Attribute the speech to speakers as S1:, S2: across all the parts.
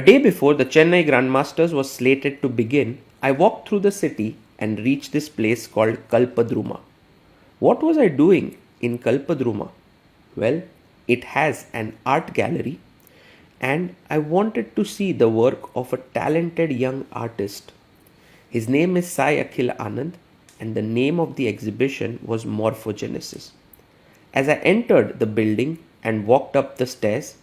S1: day before the Chennai Grandmasters was slated to begin, I walked through the city and reached this place called Kalpadruma. What was I doing in Kalpadruma? Well, it has an art gallery and I wanted to see the work of a talented young artist. His name is Sai Akhil Anand and the name of the exhibition was Morphogenesis. As I entered the building and walked up the stairs,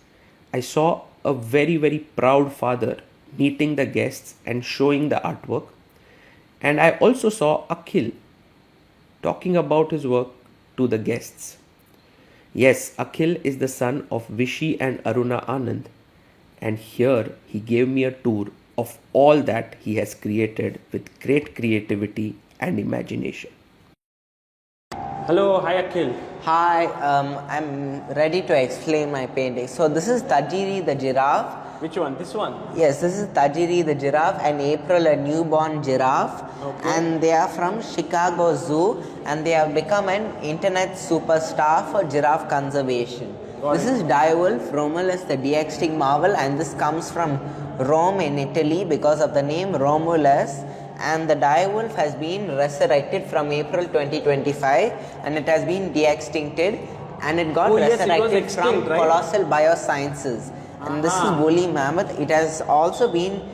S1: I saw a very proud father meeting the guests and showing the artwork. And I also saw Akhil talking about his work to the guests. Yes, Akhil is the son of Vishi and Aruna Anand, and here he gave me a tour of all that he has created with great creativity and imagination. Hello, hi Akhil.
S2: Hi, I'm ready to explain my painting. So this is Tajiri the giraffe.
S1: Which one? This one?
S2: Yes, this is Tajiri the giraffe and April a newborn giraffe.
S1: Okay.
S2: And they are from Chicago Zoo and they have become an internet superstar for giraffe conservation. This is Direwolf, Romulus the de-extinct marvel, and this comes from Rome in Italy because of the name Romulus. And the direwolf has been resurrected from April 2025 and it has been de-extincted and it got resurrected from Colossal Biosciences. And this is woolly mammoth. It has also been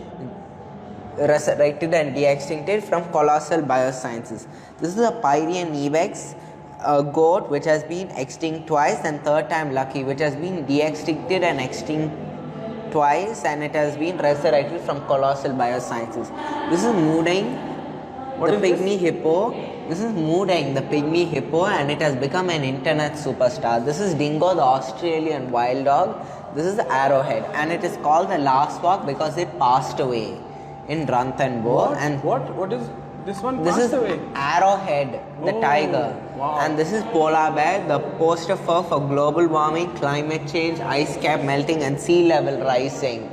S2: resurrected and de-extincted from Colossal Biosciences. This is a Pyrean ibex, a goat which has been extinct twice, and third time lucky, which has been de-extincted and extinct twice, and it has been resurrected from Colossal Biosciences. This is Moodang, the pygmy hippo. This is Moodang, the pygmy hippo, and it has become an internet superstar. This is Dingo, the Australian wild dog. This is Arrowhead, and it is called the last walk because it passed away in Ranthambore. And
S1: what is this one?
S2: This is Arrowhead, the tiger.
S1: Wow.
S2: And this is polar bear, the poster for global warming, climate change, ice cap melting and sea level rising.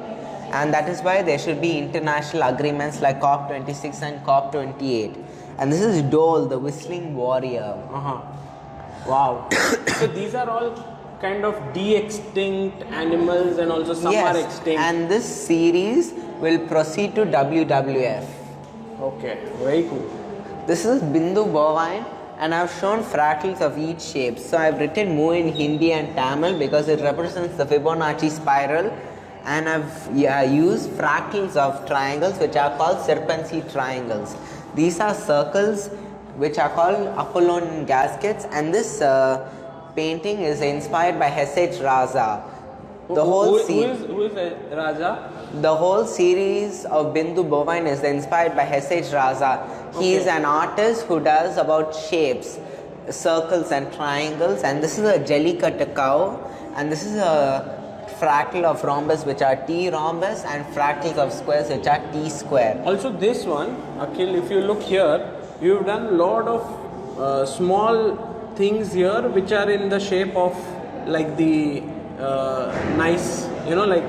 S2: And that is why there should be international agreements like COP26 and COP28. And this is Dole, the whistling warrior.
S1: Wow. So these are all kind of de-extinct animals and also some are extinct.
S2: And this series will proceed to WWF.
S1: Okay, very cool.
S2: This is Bindu bovine and I've shown fractals of each shape. So I've written Mu in Hindi and Tamil because it represents the Fibonacci spiral, and I've used fractals of triangles which are called Serpentine triangles. These are circles which are called Apollonian gaskets, and this painting is inspired by H.H. Raza.
S1: Who is Raja?
S2: The whole series of Bindu bovine is inspired by H.H. Raza. He is an artist who does about shapes, circles and triangles, and this is a jellycut cow, and this is a fractal of rhombus which are T rhombus and fractals of squares which are T square.
S1: Also this one, Akhil, if you look here, you've done a lot of small things here which are in the shape of like the nice, like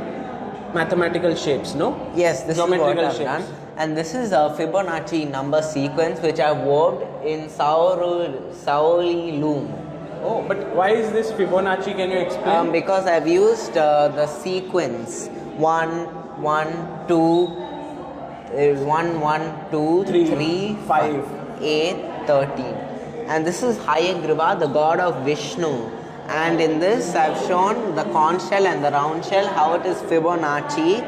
S1: mathematical shapes, no?
S2: Yes, this is what I've done. And this is a Fibonacci number sequence which I wove in Saoli loom.
S1: Oh, but why is this Fibonacci? Can you explain?
S2: Because I've used the sequence 1, 1, 2, 1, 1, 2, 3, 5, 8, 13. And this is Hayagriva, the god of Vishnu. And in this I've shown the conch shell and the round shell, how it is Fibonacci.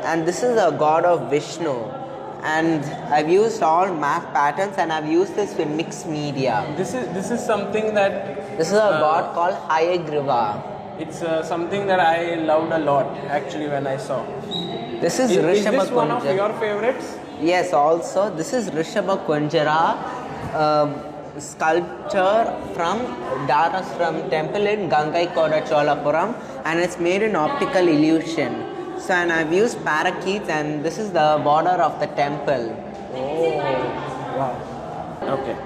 S2: And this is a god of Vishnu. And I've used all math patterns and I've used this in mixed media.
S1: This is something that...
S2: This is a god called Hayagriva.
S1: It's something that I loved a lot actually when I saw.
S2: This is
S1: Is this one of your favorites?
S2: Yes, also. This is Rishabha Kunjara, sculpture from Darasram temple in Gangaikoda Cholapuram, and it's made in optical illusion. So, and I've used parakeets, and this is the border of the temple.
S1: Oh, wow. Okay.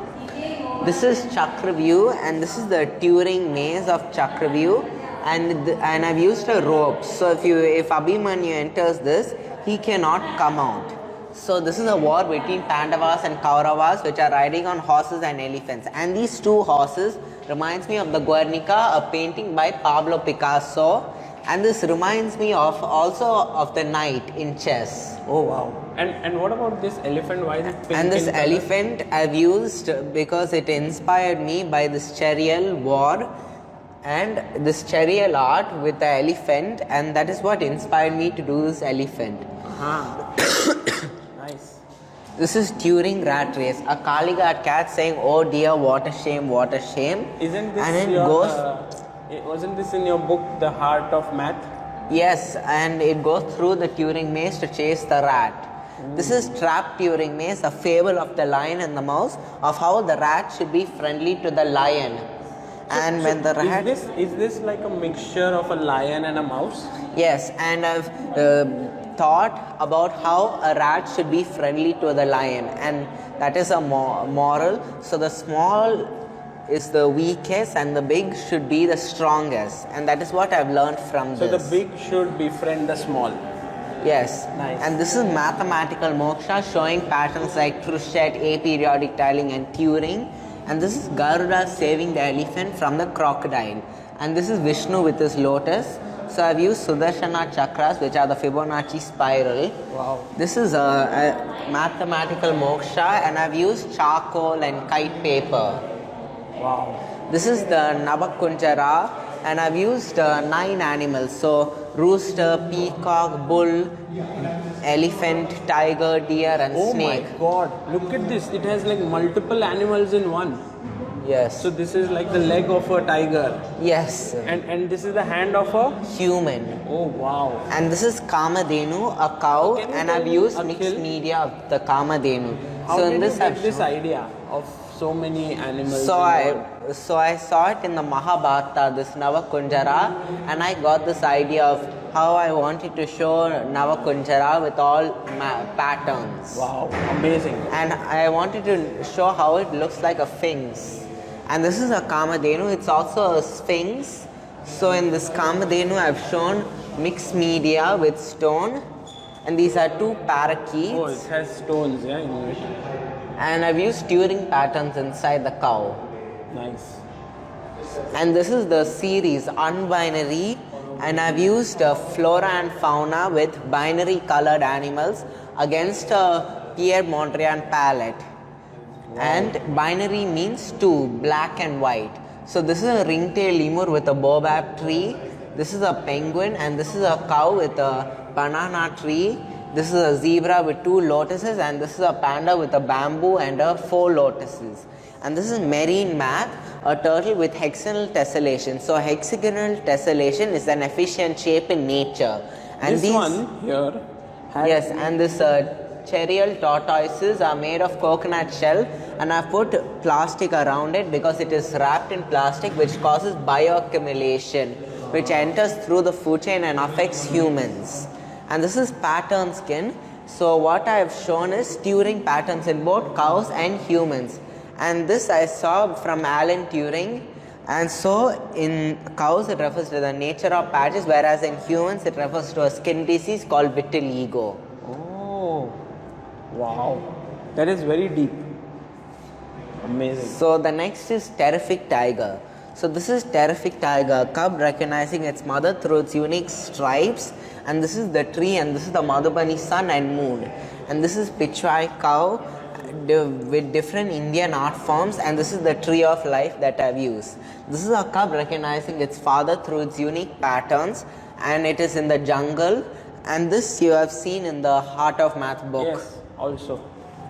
S2: This is Chakraview, and this is the Turing maze of Chakraview, and I've used a rope. So if Abhimanyu enters this, he cannot come out. So this is a war between Pandavas and Kauravas, which are riding on horses and elephants. And these two horses reminds me of the Guernica, a painting by Pablo Picasso. And this reminds me of also of the knight in chess.
S1: Oh wow. And what about this elephant? Why is it pink?
S2: And this
S1: in color?
S2: elephant I've used because it inspired me by this charial war and this charial art with the elephant, and that is what inspired me to do this elephant.
S1: Nice.
S2: This is Turing rat race. A Kaligat cat saying, "Oh dear, what a shame, what a shame."
S1: Isn't this
S2: and it
S1: your,
S2: goes
S1: wasn't this in your book, The Heart of Math?
S2: Yes, and it goes through the Turing maze to chase the rat. This is Trap Turing Maze, a fable of the lion and the mouse, of how the rat should be friendly to the lion. And when the rat...
S1: Is this like a mixture of a lion and a mouse?
S2: Yes, and I've thought about how a rat should be friendly to the lion, and that is a moral. So the small is the weakest and the big should be the strongest, and that is what I've learned from
S1: So
S2: this.
S1: the big should befriend the small.
S2: Yes.
S1: Nice.
S2: And this is mathematical moksha showing patterns like Khrushchev, aperiodic tiling, and Turing. And this is Garuda saving the elephant from the crocodile. And this is Vishnu with his lotus. So I've used Sudarshana chakras, which are the Fibonacci spiral.
S1: Wow.
S2: This is a mathematical moksha, and I've used charcoal and kite paper.
S1: Wow.
S2: This is the Navakunjara, and I've used 9 animals. So rooster, peacock, bull, elephant, tiger, deer, and snake.
S1: Oh my god, look at this. It has like multiple animals in one.
S2: Yes.
S1: So this is like the leg of a tiger.
S2: Yes.
S1: And this is the hand of a...
S2: Human.
S1: Oh wow.
S2: And this is Kamadhenu, a cow,
S1: Can you
S2: and
S1: tell
S2: I've
S1: me,
S2: used mixed
S1: Akhil,
S2: media of the Kamadhenu.
S1: How
S2: So
S1: did
S2: in this
S1: you get
S2: I've
S1: this
S2: shown-
S1: idea of so many animals?
S2: So
S1: involved?
S2: I saw it in the Mahabharata, this Navakunjara, and I got this idea of how I wanted to show Navakunjara with all patterns.
S1: Wow, amazing.
S2: And I wanted to show how it looks like a sphinx. And this is a Kamadhenu, it's also a sphinx. So in this Kamadhenu I've shown mixed media with stone, and these are 2 parakeets.
S1: Oh, it has stones, yeah, in it.
S2: And I've used Turing patterns inside the cow.
S1: Nice.
S2: And this is the series Unbinary, and I've used flora and fauna with binary colored animals against a Pierre Mondrian palette. Wow. And binary means 2, black and white. So this is a ringtail lemur with a baobab tree, this is a penguin, and this is a cow with a banana tree. This is a zebra with 2 lotuses, and this is a panda with a bamboo and 4 lotuses. And this is marine math, a turtle with hexagonal tessellation. So hexagonal tessellation is an efficient shape in nature. And
S1: This one here has...
S2: Yes, and this charial tortoises are made of coconut shell, and I've put plastic around it because it is wrapped in plastic, which causes bioaccumulation, which enters through the food chain and affects humans. And this is pattern skin. So what I have shown is Turing patterns in both cows and humans. And this I saw from Alan Turing. And so in cows it refers to the nature of patches, whereas in humans it refers to a skin disease called vitiligo.
S1: Oh, wow. That is very deep. Amazing.
S2: So the next is terrific tiger. So this is terrific tiger, cub recognizing its mother through its unique stripes. And this is the tree, and this is the Madhubani sun and moon. And this is Pichwai cow with different Indian art forms, and this is the tree of life that I've used. This is a cub recognizing its father through its unique patterns, and it is in the jungle. And this you have seen in the Heart of Math book.
S1: Yes, also.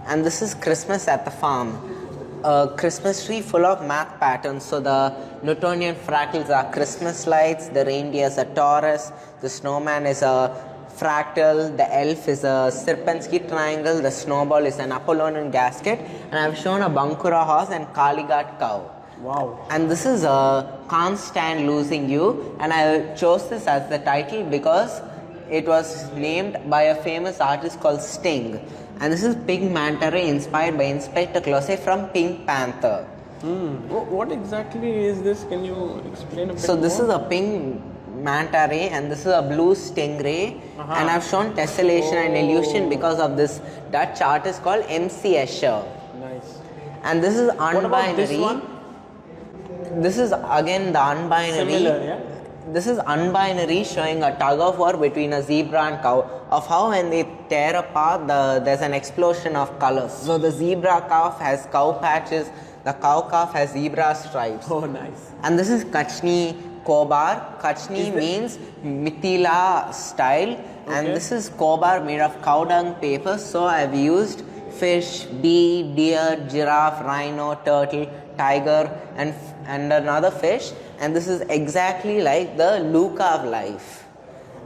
S2: And this is Christmas at the farm. A Christmas tree full of math patterns. So the Newtonian fractals are Christmas lights, the reindeer is a Taurus, the snowman is a fractal, the elf is a Sierpinski triangle, the snowball is an Apollonian gasket, and I've shown a Bankura horse and Kaligat cow.
S1: Wow.
S2: And this is a Can't Stand Losing You, and I chose this as the title because it was named by a famous artist called Sting. And this is Pink Manta Ray inspired by Inspector Clouseau from Pink Panther.
S1: What exactly is this? Can you explain a bit
S2: So this
S1: more?
S2: is a pink manta ray, and this is a blue stingray. And I've shown tessellation and illusion because of this Dutch artist called M.C. Escher.
S1: Nice.
S2: And this is
S1: What about
S2: unbinary.
S1: this one?
S2: This is again the unbinary.
S1: Similar, yeah?
S2: this is unbinary, showing a tug of war between a zebra and cow, of how when they tear apart, there's an explosion of colors. So the zebra calf has cow patches, the cow calf has zebra stripes.
S1: Oh, nice.
S2: And this is Kachni Kobar. Kachni means Mithila style, and this is Kobar made of cow dung paper. So I've used fish, bee, deer, giraffe, rhino, turtle, tiger, and another fish. And this is exactly like the Luca of life.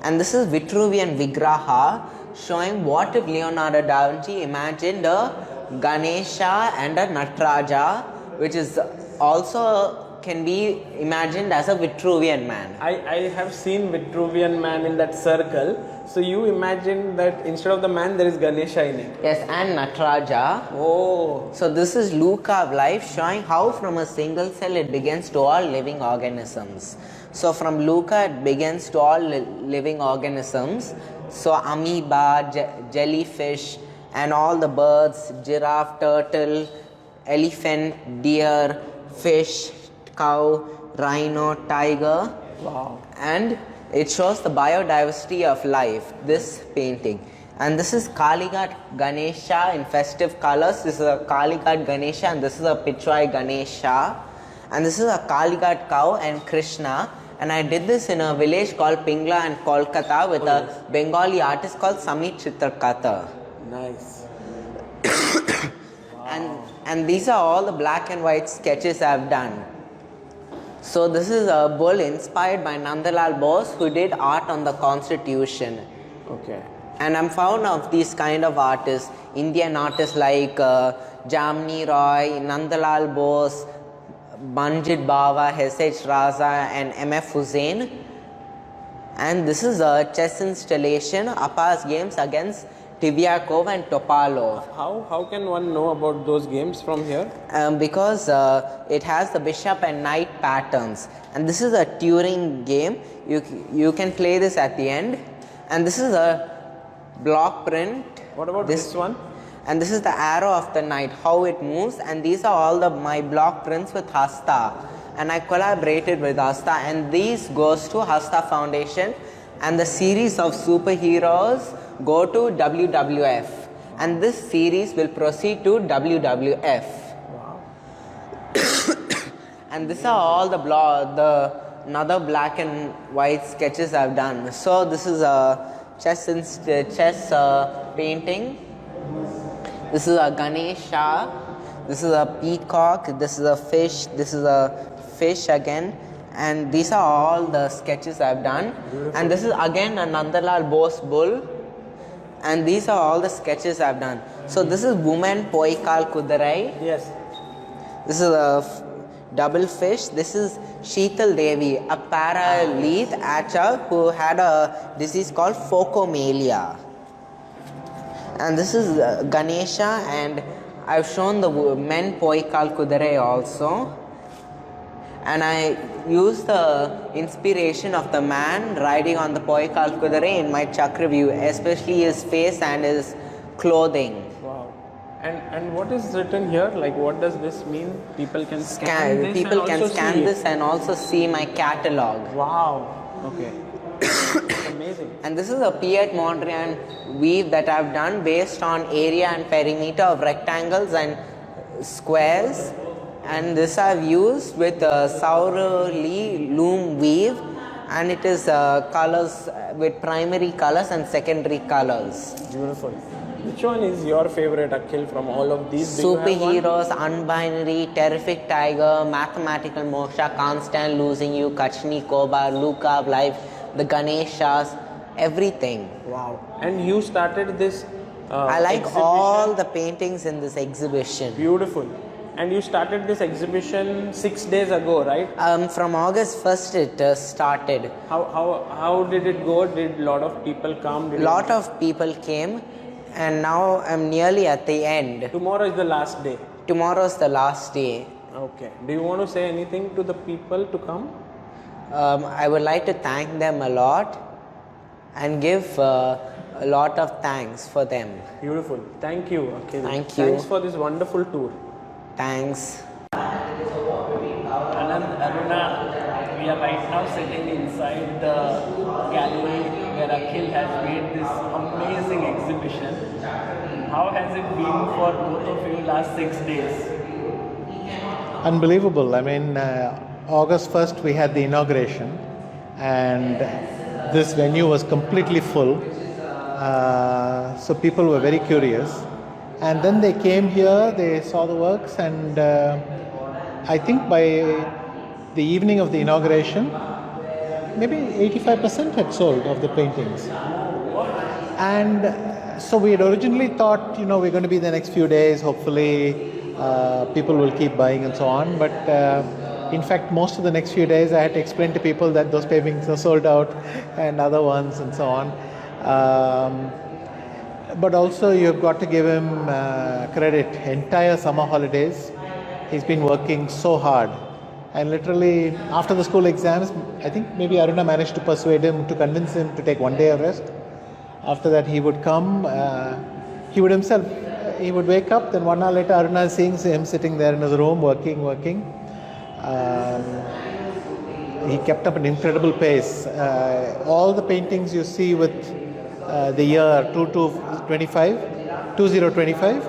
S2: And this is Vitruvian Vigraha, showing what if Leonardo da Vinci imagined a Ganesha and a Natraja, which is also can be imagined as a Vitruvian man.
S3: I have seen Vitruvian man in that circle. So you imagine that instead of the man there is Ganesha in it.
S2: Yes, and Natraja.
S3: Oh.
S2: So this is Luca of life, showing how from a single cell it begins to all living organisms. So from Luca it begins to all living organisms. So amoeba, jellyfish, and all the birds, giraffe, turtle, elephant, deer, fish, cow, rhino, tiger.
S3: Wow.
S2: And it shows the biodiversity of life, this painting. And this is Kaligat Ganesha in festive colors. This is a Kaligat Ganesha and this is a Pichwai Ganesha. And this is a Kaligat cow and Krishna. And I did this in a village called Pingla in Kolkata with a Bengali artist called Samit Chitrakata.
S3: Nice.
S2: And these are all the black and white sketches I've done. So this is a bull inspired by Nandalal Bose, who did art on the Constitution.
S3: Okay.
S2: And I'm fond of these kind of artists, Indian artists like Jamni Roy, Nandalal Bose, Banjit Bawa, S.H. Raza, and M.F. Hussain. And this is a chess installation, Appa's games against Tivyakov and Topalov.
S3: How can one know about those games from here?
S2: Because it has the bishop and knight patterns, and this is a Turing game. You can play this at the end, and this is a block print.
S3: What about this one?
S2: And this is the arrow of the knight, how it moves, and these are all my block prints with Hasta, and I collaborated with Hasta, and these goes to Hasta Foundation, and the series of superheroes go to WWF, and this series will proceed to WWF.
S3: Wow.
S2: And these are all the another black and white sketches I've done. So this is a chess painting. This is a Ganesha. This is a peacock. This is a fish. This is a fish again. And these are all the sketches I've done. Beautiful. And this is again a Nandalal Bose bull. And these are all the sketches I've done. So this is woman Poikal Kudarai.
S3: Yes.
S2: This is a double fish. This is Sheetal Devi, a paralith Acha who had a disease called phocomelia. And this is Ganesha, and I've shown the men Poikal Kudarai also. And I used the inspiration of the man riding on the Poikal Kudarai in my chakra view, especially his face and his clothing.
S3: Wow. And what is written here? Like, what does this mean? People can scan this
S2: People
S3: and
S2: can
S3: also
S2: scan
S3: see
S2: this
S3: it.
S2: and also see my catalog.
S3: Wow. Okay. It's amazing.
S2: And this is a Piet Mondrian weave that I've done based on area and perimeter of rectangles and squares. And this I've used with Saurali loom weave, and it is colors with primary colors and secondary colors.
S3: Beautiful. Which one is your favorite, Akhil, from all of these?
S2: Superheroes, Unbinary, Terrific Tiger, Mathematical Moksha, Constant Losing You, Kachni Kobar, Luca of Life, the Ganeshas, everything.
S3: Wow. And you started this
S2: I like
S3: exhibition.
S2: all the paintings in this exhibition.
S3: Beautiful. And you started this exhibition 6 days ago, right?
S2: From August 1st it started.
S3: How did it go? Did a lot of people come?
S2: A lot of people came, and now I'm nearly at the end.
S3: Tomorrow is the last day.
S2: Tomorrow's the last day.
S3: Okay. Do you want to say anything to the people to come?
S2: I would like to thank them a lot and give a lot of thanks for them.
S3: Beautiful. Thank you, Akhil.
S2: Thank you.
S3: Thanks for this wonderful tour.
S2: Thanks.
S4: Anand, Aruna, we are
S3: are right now sitting inside the gallery where Akhil has made this amazing exhibition. How has it been for both of you last 6 days?
S4: Unbelievable. I mean, August 1st we had the inauguration, and this venue was completely full. So people were very curious. And then they came here, they saw the works, and I think by the evening of the inauguration, maybe 85% had sold of the paintings. And so we had originally thought, we're going to be the next few days, hopefully people will keep buying and so on. But in fact, most of the next few days I had to explain to people that those paintings are sold out and other ones and so on. But also you've got to give him credit. Entire summer holidays, he's been working so hard. And literally after the school exams, I think maybe Aruna managed to persuade him, to convince him to take one day of rest. After that he would come, he would wake up, then 1 hour later Aruna is seeing him sitting there in his room working. He kept up an incredible pace. All the paintings you see with the year 2025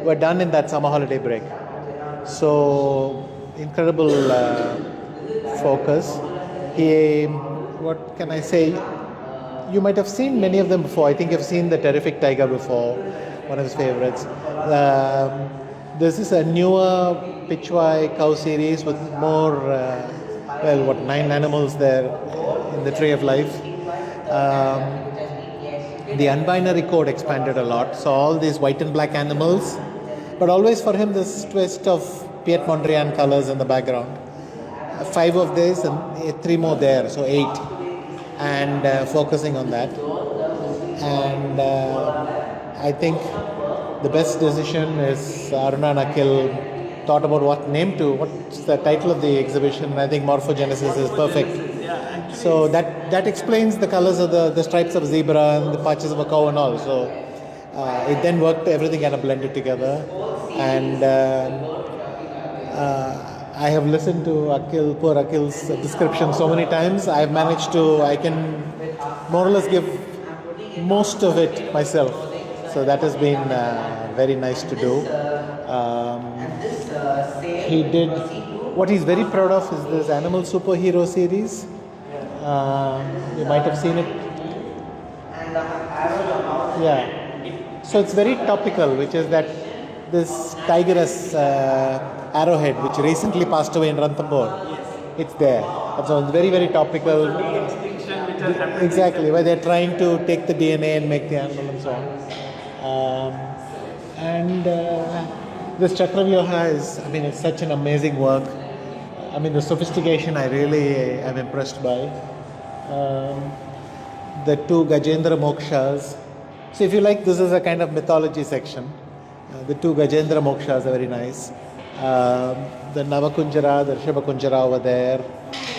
S4: were done in that summer holiday break. So incredible focus. What can I say? You might have seen many of them before. I think you've seen the Terrific Tiger before, one of his favorites. This is a newer Pichwai cow series with more, 9 animals there in the Tree of Life. The unbinary code expanded a lot, so all these white and black animals, but always for him this twist of Piet Mondrian colors in the background. 5 of these and 3 more there, so 8, and focusing on that. And I think the best decision is Aruna and Akhil thought about what's the title of the exhibition, and I think Morphogenesis is perfect. So that explains the colors of the stripes of zebra and the patches of a cow and all. So it then worked, everything kind of blended together. And I have listened to poor Akhil's description so many times. I can more or less give most of it myself. So that has been very nice to do. What he's very proud of is this animal superhero series. You might have seen it. Yeah. So it's very topical, which is that this tigress arrowhead, which recently passed away in Ranthambore, it's there. And so it's very, very topical. Exactly, where they're trying to take the DNA and make the animal and so on. This Chakravyoha it's such an amazing work. The sophistication I really am impressed by. The 2 Gajendra Mokshas. So if you like, this is a kind of mythology section. The 2 Gajendra Mokshas are very nice. The Navakunjara, the Rishabhakunjara over there.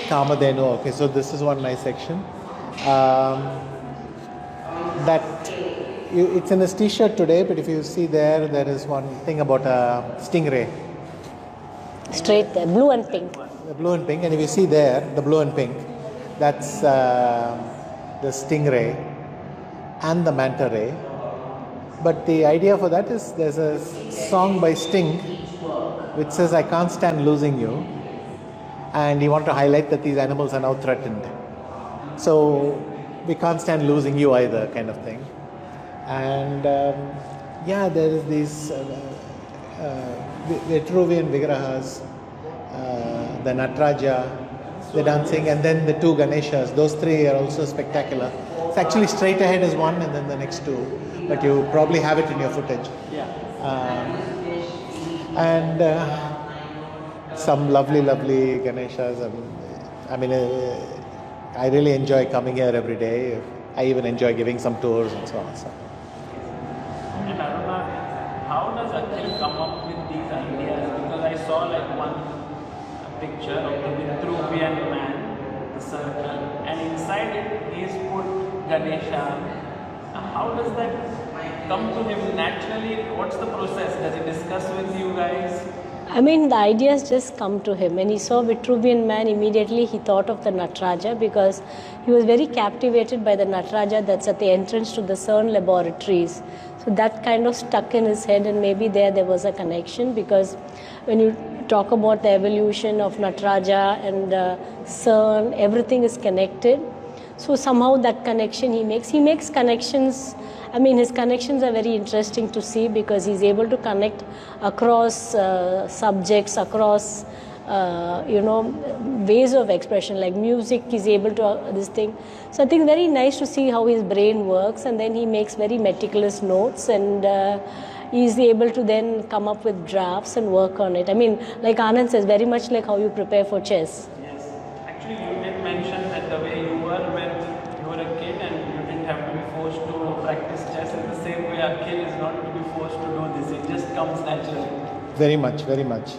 S4: Kamadhenu. Okay, so this is one nice section. It's in this t-shirt today, but if you see there is one thing about a stingray.
S5: Straight there, blue and pink.
S4: The blue and pink, and if you see there, the blue and pink, that's the stingray and the manta ray. But the idea for that is there's a song by Sting which says, "I can't stand losing you," and he wanted to highlight that these animals are now threatened. So we can't stand losing you either, kind of thing. And there is these Vitruvian Vigrahas, the Nataraja, the dancing, and then the 2 Ganeshas. Those 3 are also spectacular. It's actually straight ahead is one, and then the next 2, but you probably have it in your footage.
S3: Yeah.
S4: And some lovely Ganeshas. I really enjoy coming here every day. I even enjoy giving some tours and so on. So.
S3: And Aruna, how does Akhil come up with these ideas? Because I saw one picture of the Vitruvian man, the circle, and inside it he's put Ganesha. How does that come to him naturally? What's the process? Does he discuss with you guys?
S5: I mean, the ideas just come to him. When he saw Vitruvian Man, immediately he thought of the Nataraja because he was very captivated by the Nataraja that's at the entrance to the CERN laboratories. So that kind of stuck in his head, and maybe there was a connection, because when you talk about the evolution of Nataraja and CERN, everything is connected. So somehow that connection he makes connections. I mean, his connections are very interesting to see because he's able to connect across subjects, across ways of expression, like music. He's able to this thing. So I think very nice to see how his brain works, and then he makes very meticulous notes, and he's able to then come up with drafts and work on it. I mean, like Anand says, very much like how you prepare for chess.
S3: Yes. Actually, you did mention that the way you were when you were a kid and you didn't have to be forced to practice chess, in the same way Akhil is not to be forced to do this. It just comes naturally.
S4: Very much, very much.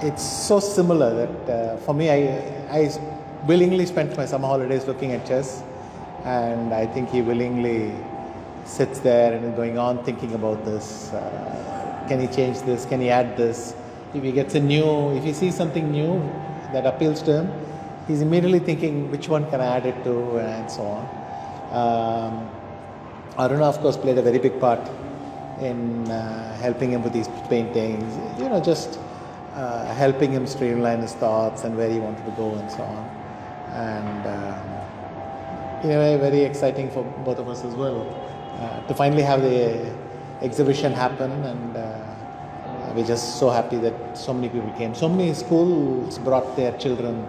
S4: It's so similar that for me, I willingly spent my summer holidays looking at chess, and I think he willingly sits there and is going on thinking about this. Can he change this? Can he add this? If he sees something new that appeals to him, he's immediately thinking which one can I add it to, and so on. Aruna, of course, played a very big part in helping him with these paintings, just helping him streamline his thoughts and where he wanted to go and so on. And in a way, very exciting for both of us as well to finally have the exhibition happen, and we're just so happy that so many people came. So many schools brought their children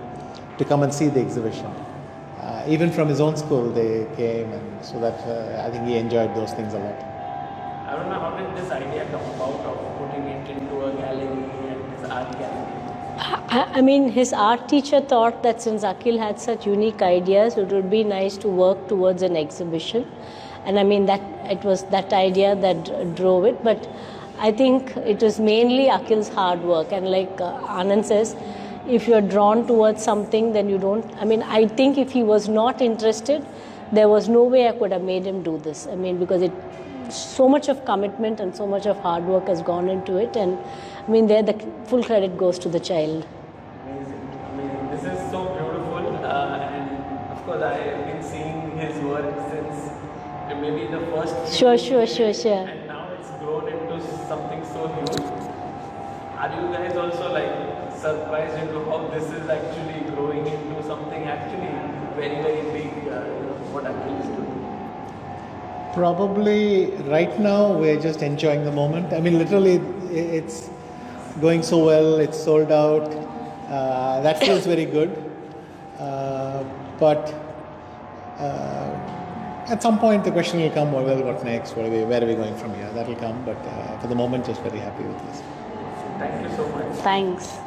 S4: to come and see the exhibition. Even from his own school they came, and so that I think he enjoyed those things a lot.
S3: I don't know, how did this idea come about of putting it into a gallery and his art gallery?
S5: I mean, his art teacher thought that since Akhil had such unique ideas, it would be nice to work towards an exhibition. And I mean, that it was that idea that drove it. But I think it was mainly Akhil's hard work. And like Anand says, if you're drawn towards something, then you don't. I mean, I think if he was not interested, there was no way I could have made him do this. I mean, because so much of commitment and so much of hard work has gone into it, and I mean, there the full credit goes to the child.
S3: Amazing. This is so beautiful, and of course, I've been seeing his work since maybe the first.
S5: Sure.
S3: And now it's grown into something so huge. Are you guys also like surprised into how this is actually growing into something actually very, very big? What Akhil is doing?
S4: Probably right now we're just enjoying the moment. I mean, literally, it's going so well. It's sold out. That feels very good. But at some point the question will come, well, what next? Where are we going from here? That will come. But for the moment, just very happy with this.
S3: Thank you so much.
S5: Thanks.